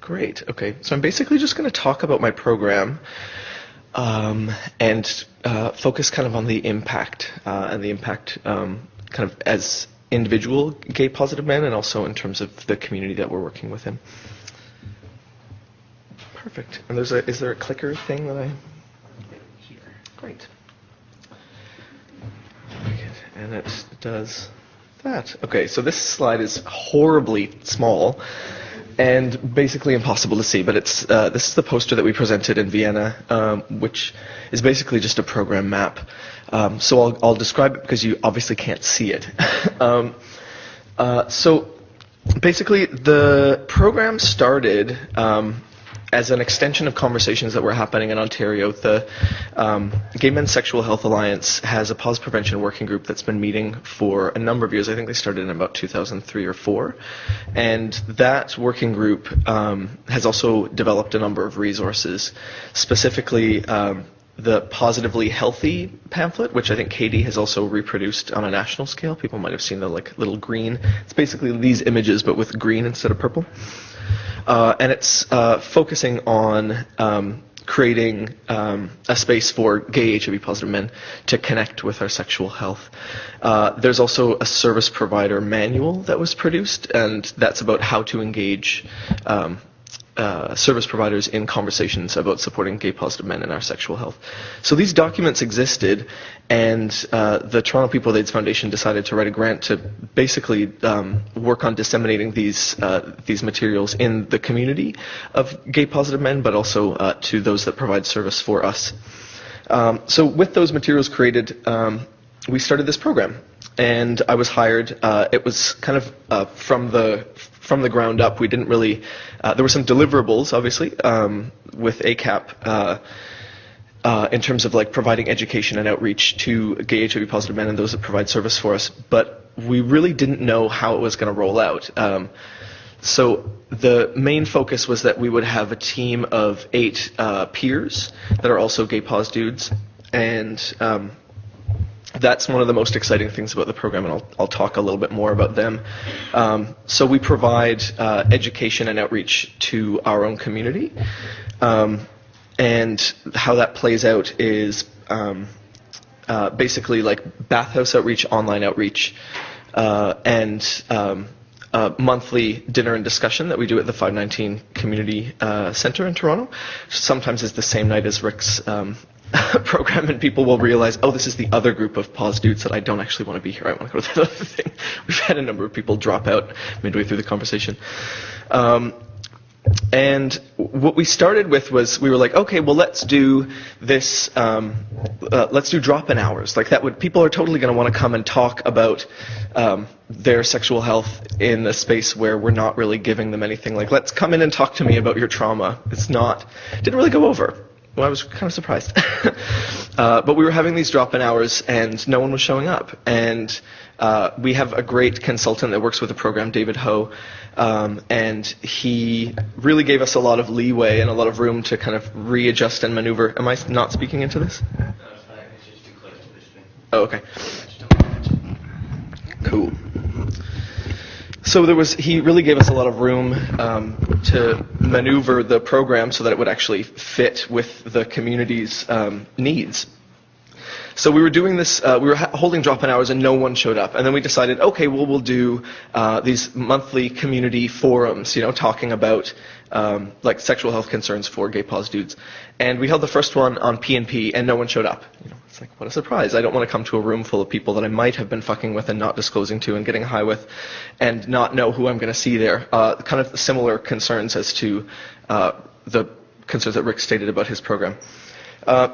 Great. Okay. So I'm basically just going to talk about my program and focus kind of on the impact kind of as individual gay positive men and also in terms of the community that we're working within. Perfect. And is there a clicker thing that I... Here. Great. And it does that. Okay, so this slide is horribly small and basically impossible to see, but it's this is the poster that we presented in Vienna, which is basically just a program map. So I'll describe it because you obviously can't see it. So basically the program started as an extension of conversations that were happening in Ontario. The Gay Men's Sexual Health Alliance has a Poz Prevention working group that's been meeting for a number of years. I think they started in about 2003 or 4. And that working group has also developed a number of resources, specifically the Positively Healthy pamphlet, which I think Katie has also reproduced on a national scale. People might have seen the little green. It's basically these images, but with green instead of purple. And it's focusing on creating a space for gay HIV positive men to connect with our sexual health. There's also a service provider manual that was produced, and that's about how to engage service providers in conversations about supporting gay positive men in our sexual health. So these documents existed, and the Toronto People with AIDS Foundation decided to write a grant to basically work on disseminating these materials in the community of gay positive men, but also to those that provide service for us. So with those materials created, we started this program, and I was hired. It was kind of from the ground up. We didn't really. There were some deliverables, obviously, with ACAP in terms of providing education and outreach to gay HIV positive men and those that provide service for us. But we really didn't know how it was going to roll out. So the main focus was that we would have a team of 8 peers that are also gay pos dudes, and that's one of the most exciting things about the program, and I'll talk a little bit more about them. So we provide education and outreach to our own community, and how that plays out is basically bathhouse outreach, online outreach, and monthly dinner and discussion that we do at the 519 Community Centre in Toronto. Sometimes it's the same night as Rick's program, and people will realize, oh, this is the other group of pos dudes that I don't actually want to be here. I want to go to the other thing. We've had a number of people drop out midway through the conversation. And what we started with was we were like, okay, well, let's do this. Let's do drop-in hours. People are totally going to want to come and talk about their sexual health in a space where we're not really giving them anything. Let's come in and talk to me about your trauma. Didn't really go over. Well, I was kind of surprised. But we were having these drop-in hours, and no one was showing up. And we have a great consultant that works with the program, David Ho, and he really gave us a lot of leeway and a lot of room to kind of readjust and maneuver. Am I not speaking into this? No, it's fine. It's just too close to this thing. Oh, okay. Cool. So he really gave us a lot of room to maneuver the program so that it would actually fit with the community's needs. So we were doing this, we were holding drop-in hours and no one showed up. And then we decided, okay, well, we'll do these monthly community forums, talking about sexual health concerns for gay pos dudes. And we held the first one on PNP and no one showed up. It's what a surprise. I don't want to come to a room full of people that I might have been fucking with and not disclosing to and getting high with and not know who I'm going to see there. Kind of similar concerns as to the concerns that Rick stated about his program.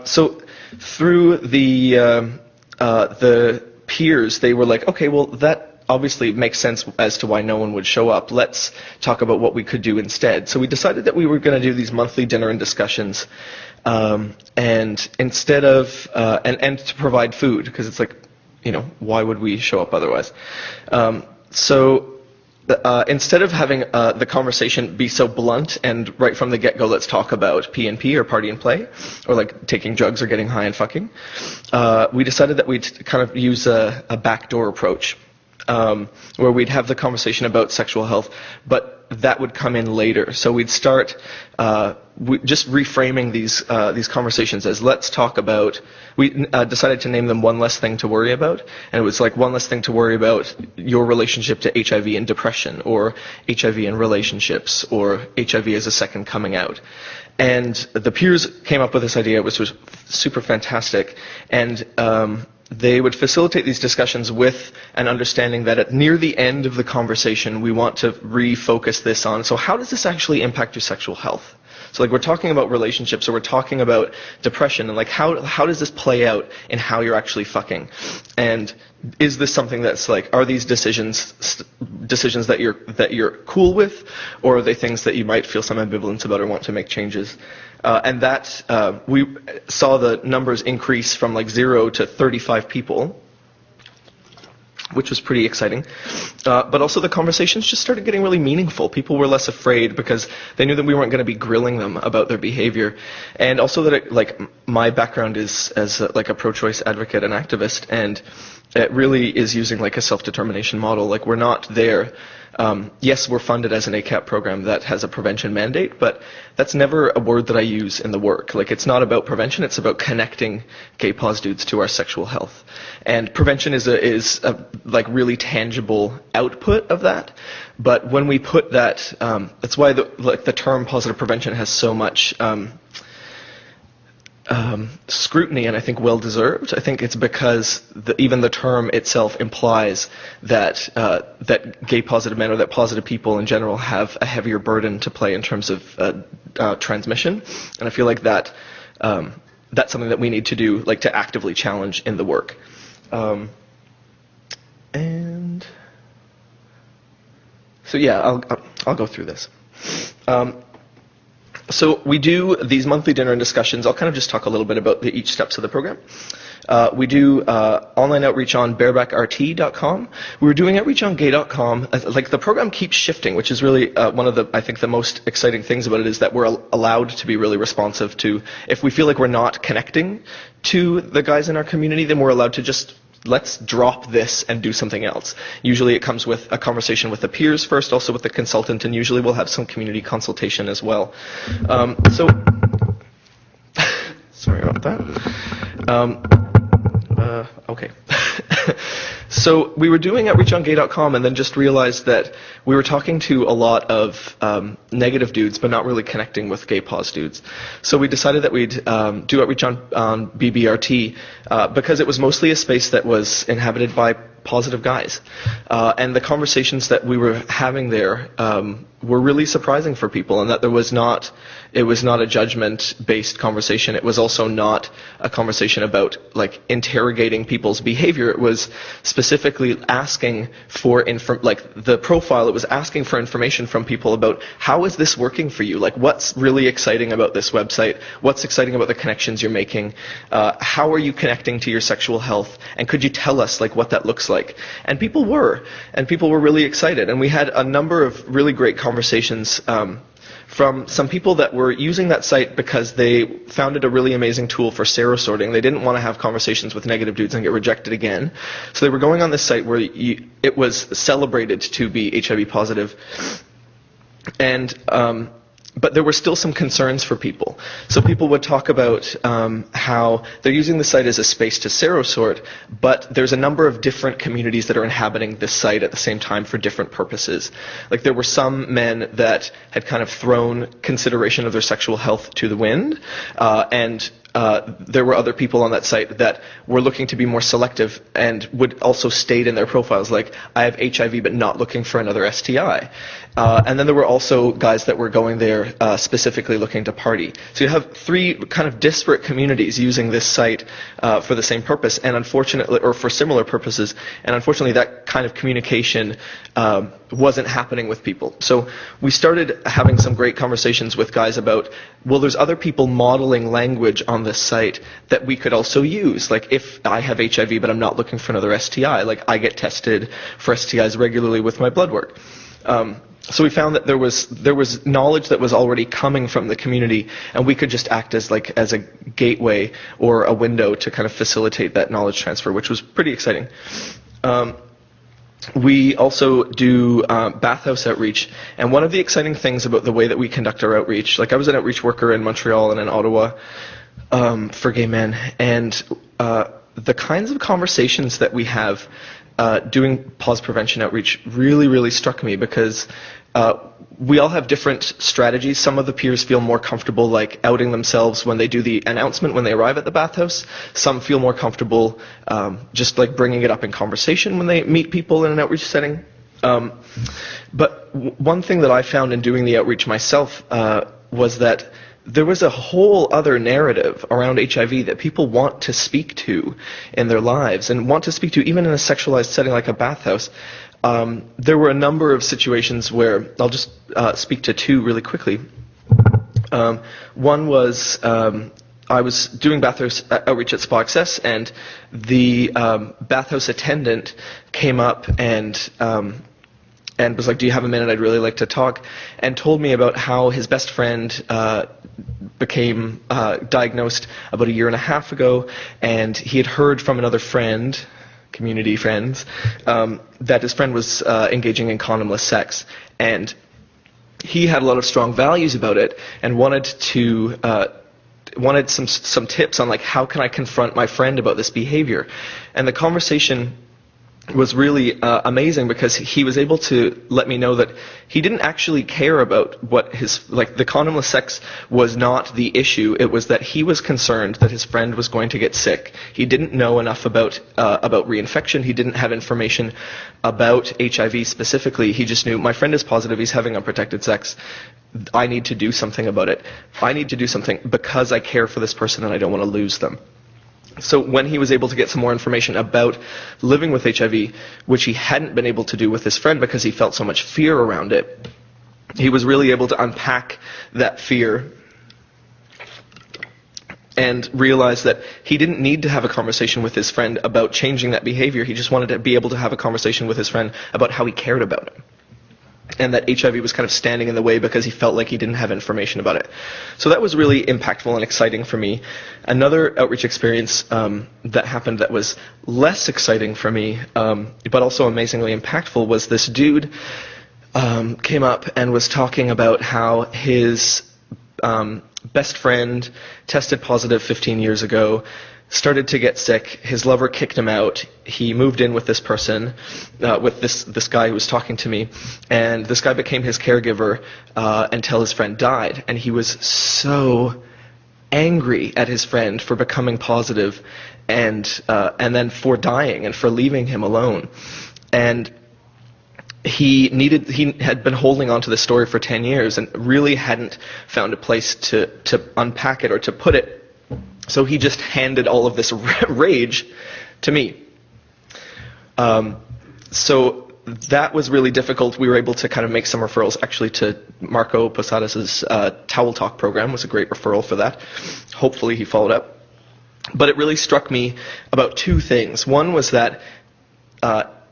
So through the peers, they were like, okay, well, that obviously makes sense as to why no one would show up. Let's talk about what we could do instead. So we decided that we were going to do these monthly dinner and discussions, and instead of and to provide food, because it's why would we show up otherwise? Instead of having the conversation be so blunt and right from the get-go, let's talk about P&P or party and play, or taking drugs or getting high and fucking, we decided that we'd kind of use a backdoor approach, where we'd have the conversation about sexual health, but but that would come in later. So we'd start just reframing these conversations as let's talk about. We decided to name them One Less Thing to Worry About, and it was like one less thing to worry about your relationship to HIV and depression, or HIV and relationships, or HIV as a second coming out. And the peers came up with this idea, which was super fantastic, and they would facilitate these discussions with an understanding that at near the end of the conversation, we want to refocus this on, so how does this actually impact your sexual health? So like we're talking about relationships, or we're talking about depression, and like how does this play out in how you're actually fucking? And is this something that's like, are these decisions that you're cool with, or are they things that you might feel some ambivalence about or want to make changes? And that we saw the numbers increase from like 0 to 35 people, which was pretty exciting. But also the conversations just started getting really meaningful. People were less afraid because they knew that we weren't going to be grilling them about their behavior. And also that my background is as like a pro-choice advocate and activist, and it really is using like a self-determination model. Like we're not there. Yes, we're funded as an ACAP program that has a prevention mandate, but that's never a word that I use in the work. Like it's not about prevention, it's about connecting gay pos dudes to our sexual health. And prevention is a like really tangible output of that. But when we put that, that's why the term positive prevention has so much scrutiny, and I think well-deserved. I think it's because even the term itself implies that that gay-positive men, or that positive people in general, have a heavier burden to play in terms of transmission. And I feel like that that's something that we need to do, like to actively challenge in the work. And so yeah, I'll go through this. So we do these monthly dinner and discussions. I'll kind of just talk a little bit about each steps of the program. We do online outreach on barebackrt.com. We were doing outreach on gay.com. Like the program keeps shifting, which is really one of the, I think the most exciting things about it is that we're allowed to be really responsive to, if we feel like we're not connecting to the guys in our community, then we're allowed to just let's drop this and do something else. Usually it comes with a conversation with the peers first, also with the consultant, and usually we'll have some community consultation as well. So, sorry about that. Okay. So we were doing outreach on gay.com and then just realized that we were talking to a lot of negative dudes, but not really connecting with gay pos dudes. So we decided that we'd do outreach on BBRT because it was mostly a space that was inhabited by positive guys. And the conversations that we were having there were really surprising for people, and that it was not a judgment-based conversation. It was also not a conversation about like interrogating people's behavior. It was specifically asking for the profile. It was asking for information from people about how is this working for you? Like what's really exciting about this website? What's exciting about the connections you're making? How are you connecting to your sexual health? And could you tell us like what that looks like? And people were really excited. And we had a number of really great conversations from some people that were using that site because they found it a really amazing tool for serosorting. They didn't want to have conversations with negative dudes and get rejected again. So they were going on this site where it was celebrated to be HIV positive. And but there were still some concerns for people. So people would talk about how they're using the site as a space to serosort, but there's a number of different communities that are inhabiting this site at the same time for different purposes. Like there were some men that had kind of thrown consideration of their sexual health to the wind, and there were other people on that site that were looking to be more selective and would also state in their profiles like, I have HIV but not looking for another STI. And then there were also guys that were going there specifically looking to party. So you have three kind of disparate communities using this site for the same purpose, and unfortunately, or for similar purposes, and unfortunately that kind of communication wasn't happening with people. So we started having some great conversations with guys about, well, there's other people modeling language on this site that we could also use. Like if I have HIV but I'm not looking for another STI, like I get tested for STIs regularly with my blood work. So we found that there was knowledge that was already coming from the community, and we could just act as a gateway or a window to kind of facilitate that knowledge transfer, which was pretty exciting. We also do bathhouse outreach, and one of the exciting things about the way that we conduct our outreach, like I was an outreach worker in Montreal and in Ottawa for gay men, and the kinds of conversations that we have doing Poz Prevention outreach really, really struck me, because we all have different strategies. Some of the peers feel more comfortable like outing themselves when they do the announcement when they arrive at the bathhouse. Some feel more comfortable just like bringing it up in conversation when they meet people in an outreach setting. But one thing that I found in doing the outreach myself was that there was a whole other narrative around HIV that people want to speak to in their lives, and want to speak to even in a sexualized setting like a bathhouse. There were a number of situations where, I'll just speak to two really quickly. One was I was doing bathhouse outreach at Spa Access, and the bathhouse attendant came up and was like, "Do you have a minute? I'd really like to talk," and told me about how his best friend became diagnosed about 1.5 years ago, and he had heard from another friend, community friends, that his friend was engaging in condomless sex, and he had a lot of strong values about it, and wanted some tips on like, how can I confront my friend about this behavior. And the conversation was really amazing, because he was able to let me know that he didn't actually care about what the condomless sex was not the issue. It was that he was concerned that his friend was going to get sick. He didn't know enough about reinfection. He didn't have information about HIV specifically. He just knew, my friend is positive, he's having unprotected sex. I need to do something about it. I need to do something because I care for this person and I don't want to lose them. So when he was able to get some more information about living with HIV, which he hadn't been able to do with his friend because he felt so much fear around it, he was really able to unpack that fear and realize that he didn't need to have a conversation with his friend about changing that behavior. He just wanted to be able to have a conversation with his friend about how he cared about him, and that HIV was kind of standing in the way because he felt like he didn't have information about it. So that was really impactful and exciting for me. Another outreach experience that happened that was less exciting for me, but also amazingly impactful, was this dude came up and was talking about how his best friend tested positive 15 years ago, started to get sick. His lover kicked him out. He moved in with this person, with this guy who was talking to me, and this guy became his caregiver until his friend died. And he was so angry at his friend for becoming positive, and then for dying and for leaving him alone. And he had been holding on to this story for 10 years and really hadn't found a place to unpack it or to put it. So he just handed all of this rage to me. So that was really difficult. We were able to kind of make some referrals. Actually, to Marco Posadas' Towel Talk program was a great referral for that. Hopefully he followed up. But it really struck me about two things. One was that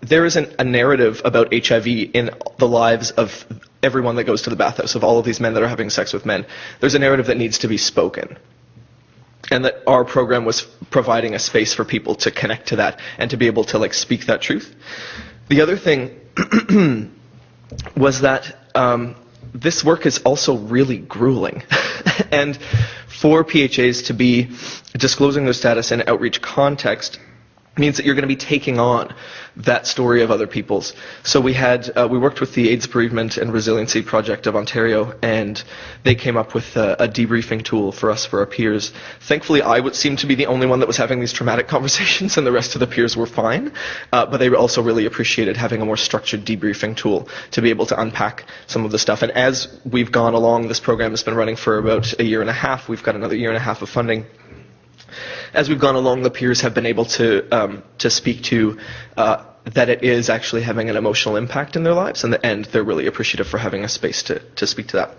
there isn't a narrative about HIV in the lives of everyone that goes to the bathhouse, of all of these men that are having sex with men. There's a narrative that needs to be spoken. And that our program was providing a space for people to connect to that and to be able to like speak that truth. The other thing was that this work is also really grueling. And for PHAs to be disclosing their status in outreach context means that you're going to be taking on that story of other people's. So we worked with the AIDS Bereavement and Resiliency Project of Ontario, and they came up with a debriefing tool for us, for our peers. Thankfully, I would seem to be the only one that was having these traumatic conversations, and the rest of the peers were fine. But they also really appreciated having a more structured debriefing tool to be able to unpack some of the stuff. And as we've gone along, this program has been running for about 1.5 years. We've got another 1.5 years of funding. As we've gone along, the peers have been able to speak to that it is actually having an emotional impact in their lives, and they're really appreciative for having a space to speak to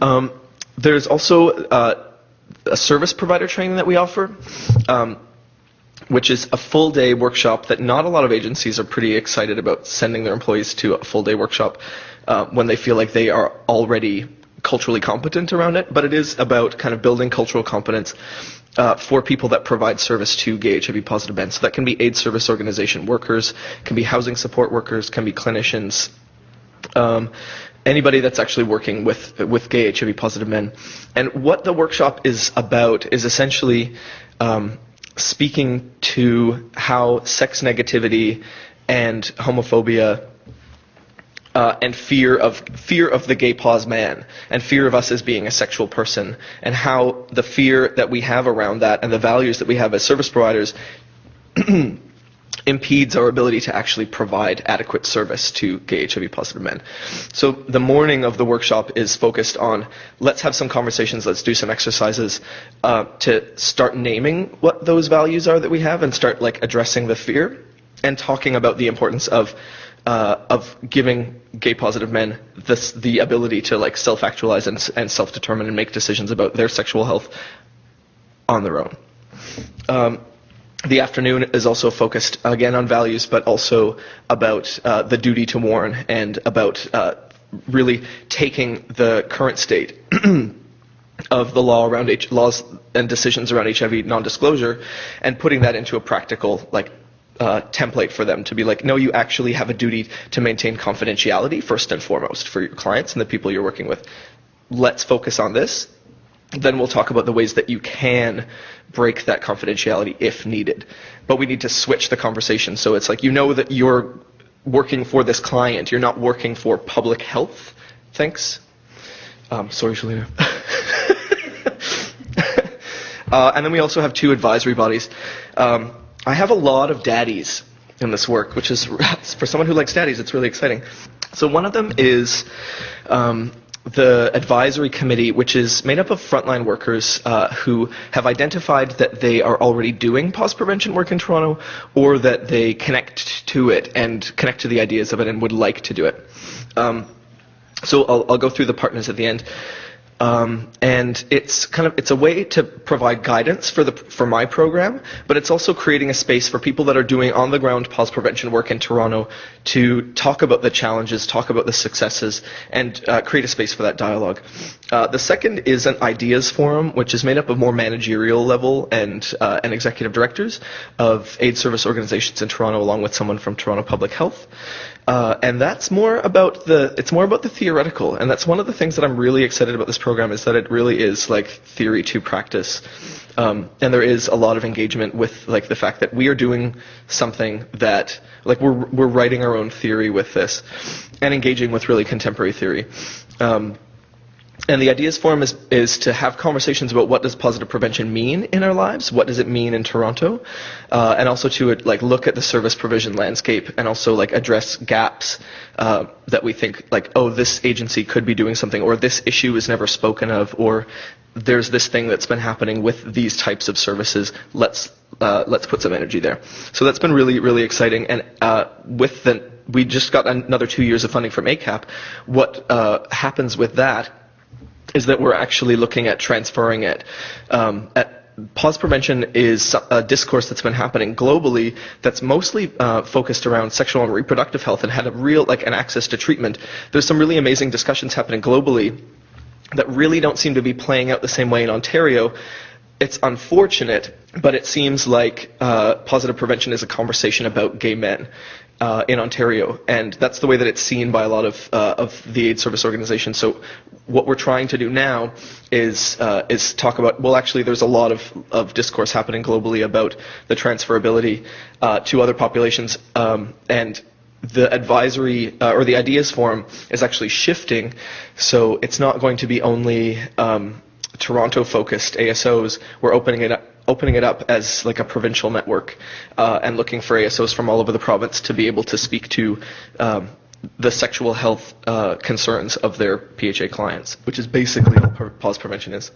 that. There's also a service provider training that we offer, which is a full-day workshop that not a lot of agencies are pretty excited about sending their employees to a full-day workshop when they feel like they are already culturally competent around it, but it is about kind of building cultural competence for people that provide service to gay HIV positive men. So that can be AIDS service organization workers, can be housing support workers, can be clinicians, anybody that's actually working with gay HIV positive men. And what the workshop is about is essentially speaking to how sex negativity and homophobia and fear of the gay pos man and fear of us as being a sexual person, and how the fear that we have around that and the values that we have as service providers impedes our ability to actually provide adequate service to gay HIV positive men. So the morning of the workshop is focused on, let's have some conversations, let's do some exercises to start naming what those values are that we have and start like addressing the fear and talking about the importance of giving gay positive men the ability to like self-actualize and self-determine and make decisions about their sexual health on their own. The afternoon is also focused again on values, but also about the duty to warn and about really taking the current state of the law around laws and decisions around HIV non-disclosure and putting that into a practical like template for them to be like, no, you actually have a duty to maintain confidentiality first and foremost for your clients and the people you're working with. Let's focus on this. Then we'll talk about the ways that you can break that confidentiality if needed. But we need to switch the conversation. So it's like, you know that you're working for this client. You're not working for public health. Thanks. Sorry, Shalina. And then we also have 2 advisory bodies. I have a lot of daddies in this work, which is, for someone who likes daddies, it's really exciting. So one of them is the advisory committee, which is made up of frontline workers who have identified that they are already doing Poz Prevention work in Toronto, or that they connect to it and connect to the ideas of it and would like to do it. So I'll go through the partners at the end. And it's a way to provide guidance for my program, but it's also creating a space for people that are doing on the ground Poz Prevention work in Toronto to talk about the challenges, talk about the successes, and create a space for that dialogue. The second is an ideas forum, which is made up of more managerial level and executive directors of AIDS service organizations in Toronto, along with someone from Toronto Public Health. And that's more about the theoretical, and that's one of the things that I'm really excited about this program, is that it really is like theory to practice. And there is a lot of engagement with like the fact that we are doing something that like we're writing our own theory with this and engaging with really contemporary theory. And the Ideas Forum is to have conversations about what does positive prevention mean in our lives, what does it mean in Toronto, and also to like look at the service provision landscape and also like address gaps that we think like, oh, this agency could be doing something, or this issue is never spoken of, or there's this thing that's been happening with these types of services. Let's put some energy there. So that's been really, really exciting. And we just got another 2 years of funding from ACAP. What happens with that is that we're actually looking at transferring it. Poz Prevention is a discourse that's been happening globally that's mostly focused around sexual and reproductive health and had a real an access to treatment. There's some really amazing discussions happening globally that really don't seem to be playing out the same way in Ontario. It's unfortunate, but it seems like positive prevention is a conversation about gay men in Ontario, and that's the way that it's seen by a lot of the AIDS service organizations. So what we're trying to do now is talk about, well, actually there's a lot of discourse happening globally about the transferability to other populations, and the advisory or the Ideas Forum is actually shifting, so it's not going to be only Toronto-focused ASOs. We're opening it up as like a provincial network, and looking for ASOs from all over the province to be able to speak to the sexual health concerns of their PHA clients, which is basically what Poz Prevention is.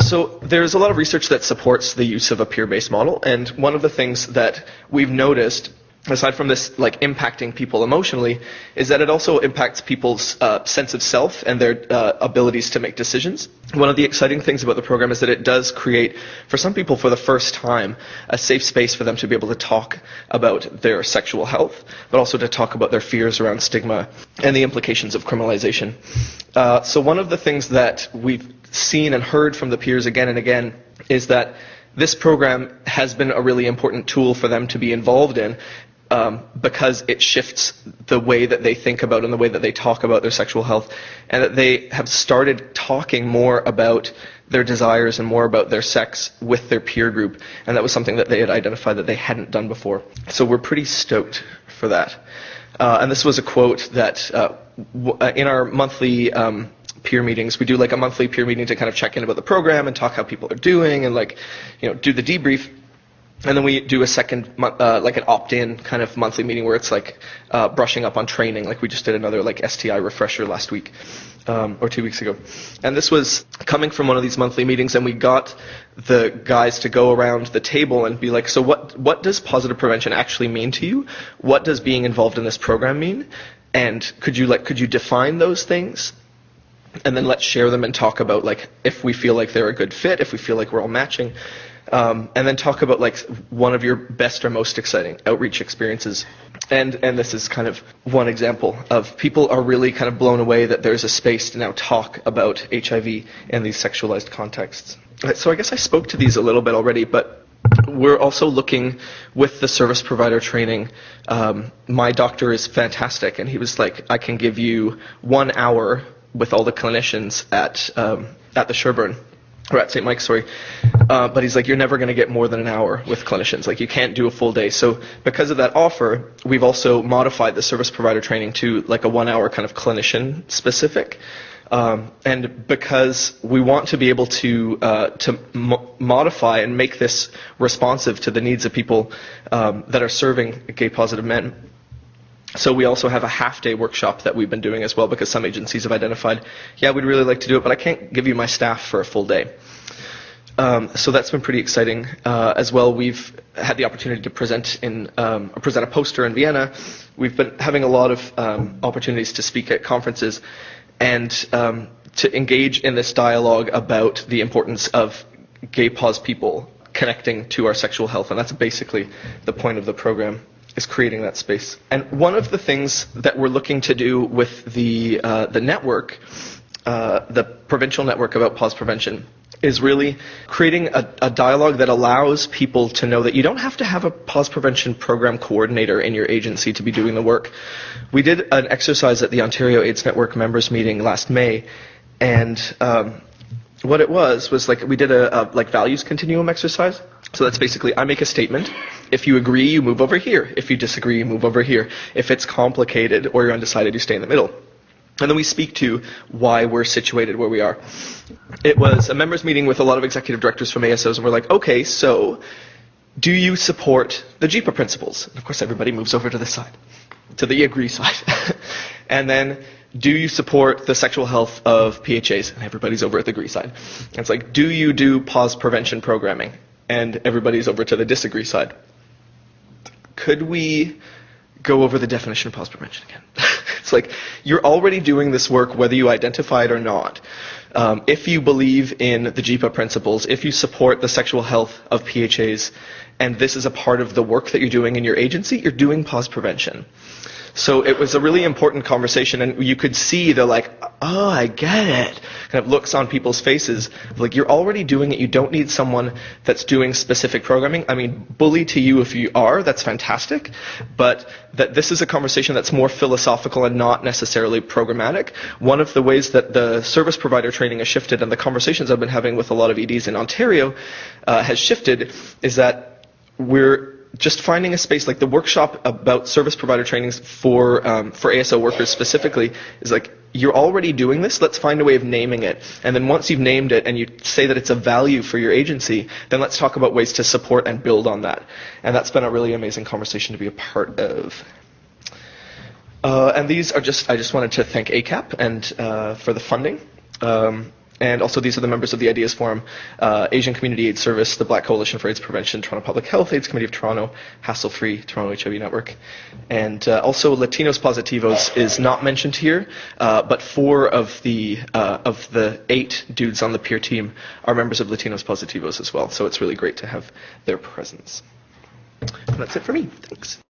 So there's a lot of research that supports the use of a peer-based model, and one of the things that we've noticed aside from this like impacting people emotionally, is that it also impacts people's sense of self and their abilities to make decisions. One of the exciting things about the program is that it does create, for some people for the first time, a safe space for them to be able to talk about their sexual health, but also to talk about their fears around stigma and the implications of criminalization. So one of the things that we've seen and heard from the peers again and again is that this program has been a really important tool for them to be involved in, because it shifts the way that they think about and the way that they talk about their sexual health, and that they have started talking more about their desires and more about their sex with their peer group, and that was something that they had identified that they hadn't done before. So we're pretty stoked for that. And this was a quote that in our monthly peer meetings, we do like a monthly peer meeting to kind of check in about the program and talk how people are doing and like, do the debrief. And then we do a second, like an opt-in kind of monthly meeting where it's like brushing up on training. Like we just did another like STI refresher last week or 2 weeks ago. And this was coming from one of these monthly meetings, and we got the guys to go around the table and be like, so what does positive prevention actually mean to you? What does being involved in this program mean? And could you define those things? And then let's share them and talk about like if we feel like they're a good fit, if we feel like we're all matching. And then talk about like one of your best or most exciting outreach experiences. And this is kind of one example of people are really kind of blown away that there's a space to now talk about HIV in these sexualized contexts. So I guess I spoke to these a little bit already, but we're also looking with the service provider training. My doctor is fantastic, and he was like, I can give you 1 hour with all the clinicians at the Sherburne. Or at St. Mike's, sorry. But he's like, you're never going to get more than an hour with clinicians. Like, you can't do a full day. So because of that offer, we've also modified the service provider training to like a 1 hour kind of clinician specific. And because we want to be able to modify and make this responsive to the needs of people that are serving gay positive men. So we also have a half-day workshop that we've been doing as well, because some agencies have identified, yeah, we'd really like to do it, but I can't give you my staff for a full day. So that's been pretty exciting. As well, we've had the opportunity to present a poster in Vienna. We've been having a lot of opportunities to speak at conferences and to engage in this dialogue about the importance of gay pos people connecting to our sexual health, and that's basically the point of the program, is creating that space. And one of the things that we're looking to do with the network, the provincial network about Poz Prevention, is really creating a dialogue that allows people to know that you don't have to have a Poz Prevention program coordinator in your agency to be doing the work. We did an exercise at the Ontario AIDS Network members meeting last May, and what it was like we did a like values continuum exercise. So that's basically, I make a statement. If you agree, you move over here. If you disagree, you move over here. If it's complicated or you're undecided, you stay in the middle. And then we speak to why we're situated where we are. It was a members meeting with a lot of executive directors from ASOs, and we're like, okay, so do you support the JIPA principles? And of course, everybody moves over to this side, to the agree side. And then, do you support the sexual health of PHAs? And everybody's over at the agree side. And it's like, do you do Poz Prevention programming? And everybody's over to the disagree side. Could we go over the definition of Poz Prevention again? It's like, you're already doing this work whether you identify it or not. If you believe in the JIPA principles, if you support the sexual health of PHAs, and this is a part of the work that you're doing in your agency, you're doing Poz Prevention. So it was a really important conversation, and you could see the like, oh, I get it, kind of looks on people's faces. Like, you're already doing it. You don't need someone that's doing specific programming. I mean, bully to you if you are, that's fantastic. But that this is a conversation that's more philosophical and not necessarily programmatic. One of the ways that the service provider training has shifted, and the conversations I've been having with a lot of EDs in Ontario has shifted, is that we're just finding a space, like the workshop about service provider trainings for ASO workers specifically, is like, you're already doing this, let's find a way of naming it. And then once you've named it and you say that it's a value for your agency, then let's talk about ways to support and build on that. And that's been a really amazing conversation to be a part of. And these are I just wanted to thank ACAP and for the funding. And also these are the members of the Ideas Forum, Asian Community AIDS Service, the Black Coalition for AIDS Prevention, Toronto Public Health, AIDS Committee of Toronto, Hassle Free, Toronto HIV Network. And also Latinos Positivos is not mentioned here, but 4 of the 8 dudes on the peer team are members of Latinos Positivos as well. So it's really great to have their presence. And that's it for me. Thanks.